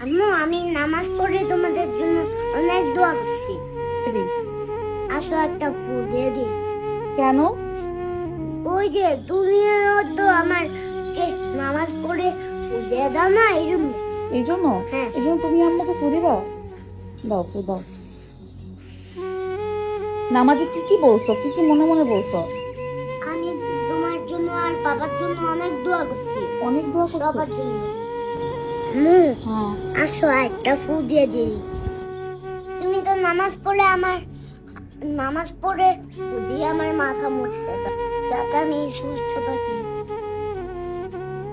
আম্মু আমি নামাজ পড়ে তোমাদের জন্য অনেক দোয়া করছি। আসো একটা ফুল দিয়ে দিই। কেন? ওই যে তুমিও তো আমার নামাজ পড়ে ফুল দিয়ে দাও না, এই জন্য। এই জন্য? হ্যাঁ। এই জন্য তুমি আম্মুকে ফু দিবা? দাও ফু দাও। নামাজে কি কি বলছো, কি কি মনে মনে বলছো? আমি তোমার জন্য আর বাবার জন্য অনেক দোয়া করছি। অনেক দোয়া করছো? বাবার জন্য। আম্মু হ্যাঁ। আসো একটা ফুল দিয়ে দিই। তুমি তো নামাজ পড়ে ফুল দিয়ে আমার মাথা মুছতে দাও, যাতে আমি সুস্থ থাকি।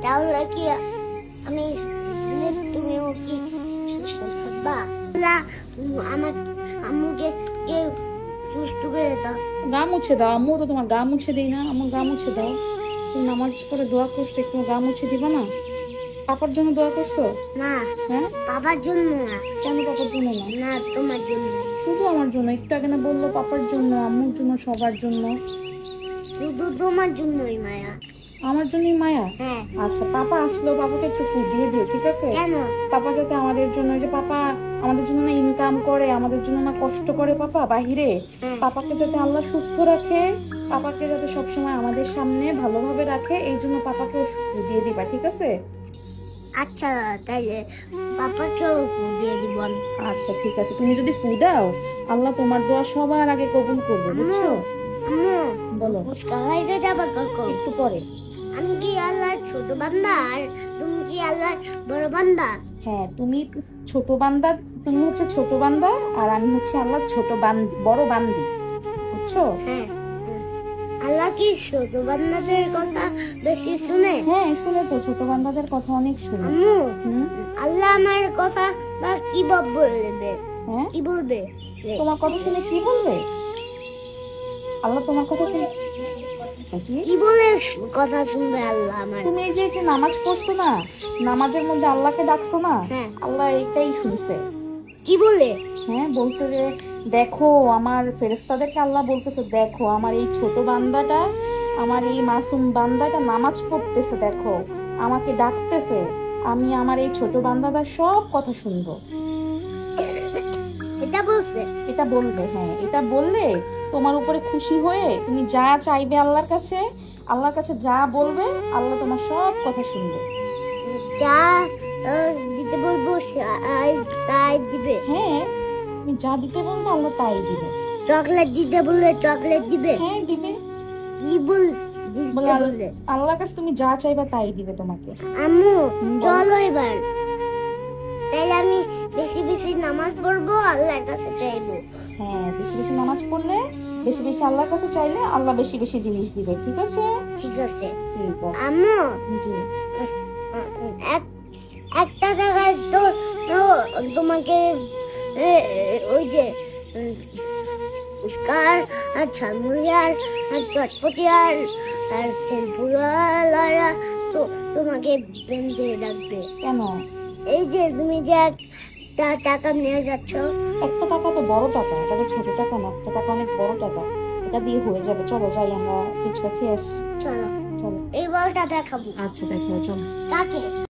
তাহলে কি আমি তুমিও কি সুস্থ থাকবা? আমার আম্মুকে সুস্থ করে দাও। গা মুছে দাও। আম্মু তো তোমার গা মুছে দেই না? আমার গা মুছে দাও। তুমি নামাজ পড়ে দোয়া করছো, একটু গা মুছে দিবা না? পাপার জন্য দোয়া করছো? না, হ্যাঁ। বাবার জন্য না। কেন পাপার জন্য না? না, তোমার জন্য। শুধু আমার জন্য? একটু আগে না বললো পাপার জন্য, আম্মুর জন্য, সবার জন্য। শুধু তোমার জন্যই মায়া। আমার জন্যই মায়া? হ্যাঁ। আচ্ছা, পাপা আসলো, পাপাকে একটু ফুল দিয়ে দিও, ঠিক আছে? কেন? পাপা যাতে আমাদের জন্য, যে পাপা আমাদের জন্য না ইনকাম করে, আমাদের জন্য না কষ্ট করে পাপা বাহিরে, পাপাকে যাতে আল্লাহ সুস্থ রাখে, পাপাকে যাতে সবসময় আমাদের সামনে ভালোভাবে রাখে, এই জন্য পাপাকেও ফুল দিয়ে দিবা, ঠিক আছে? আচ্ছা, তাইলে পাপাকেও ফুল দিয়ে দিব আমি। আচ্ছা ঠিক আছে, তুমি যদি ফু দাও আল্লাহ তোমার দোয়া সবার আগে কবুল করবে, বুঝছো? আম্মু বলো। ফুচকা খাইতে যাবা কখন? একটু পরে। আমি কি আল্লাহর ছোট বান্দা আর তুমি কি আল্লাহর বড় বান্দা? হ্যাঁ, তুমি ছোট বান্দা, তুমি হচ্ছে ছোট বান্দা, আর আমি হচ্ছে আল্লাহর ছোট বান্দি, বড় বান্দি, বুঝছো? হ্যাঁ। আল্লাহ কি ছোট বান্দাদের কথা বেশি শুনে? হ্যাঁ শুনে তো, ছোট বান্দাদের কথা অনেক শুনে। আম্মু হুম। আল্লাহ আমার কথা বা কি বলবে? হ্যাঁ, কি বলবে? তোমার কথা শুনে কি বলবে? আল্লাহ তোমার কথা শুনে কি কি বলে কথা শুনবে আল্লাহ আমার? তুমি এই যে নামাজ পড়ছো না, নামাজের মধ্যে আল্লাহকে ডাকছো না, হ্যাঁ। আল্লাহ এইটাই শুনছে। কি বলে? হ্যাঁ, বলছে যে দেখো, আমার ফেরেশতাদেরকে আল্লাহ বলতেছে, দেখো আমার এই ছোট বান্দাটা, আমার এই মাসুম বান্দাটা নামাজ পড়তেছে, দেখো আমাকে ডাকতেছে, আমি আমার এই ছোট বান্দাটার সব কথা শুনবো। এটা বলছে? এটা বলবে, হ্যাঁ এটা বললে তোমার উপরে খুশি হয়ে তুমি যা চাইবে আল্লাহর কাছে, আল্লাহর কাছে যা বলবে, আল্লাহ তোমার সব কথা শুনবে। যা দিতে বলবো তাই দিবে? হ্যাঁ, তুমি যা দিতে বলবে আল্লাহ তাই দিবে। চকলেট দিতে বললে চকলেট দিবে? হ্যাঁ দিবে। কি দিতে বললে? আল্লাহর কাছে তুমি যা চাইবা তাই দিবে তোমাকে। আম্মু বলো। চলো এবার, তাহলে আমি বেশি বেশি নামাজ পড়বো, আল্লাহর কাছে চাইবো। হ্যাঁ, বেশি বেশি নামাজ পড়লে, বেশি বেশি আল্লাহর কাছে চাইলে আল্লাহ বেশি বেশি জিনিস দিবে, ঠিক আছে? ঠিক আছে। ঠিক আছে। আম্মু জি। একটা জায়গায় তো তোমাকে ওই যে ফুচকার আর ঝালমুড়ি আর চটপটি আর ফেলপুরা তো তোমাকে বেঁধে রাখবে। কেন? এই যে তুমি যে টাকা নিয়ে যাচ্ছ। একটা টাকা তো বড় টাকা, এটা তো ছোট টাকা না, একটা টাকা অনেক বড় টাকা, এটা দিয়ে হয়ে যাবে। চলো যাই, আমরা ফুচকা খেয়ে আসি। চলো চলো। এই বলটা দেখাবো। আচ্ছা দেখো, চলো। কাকে?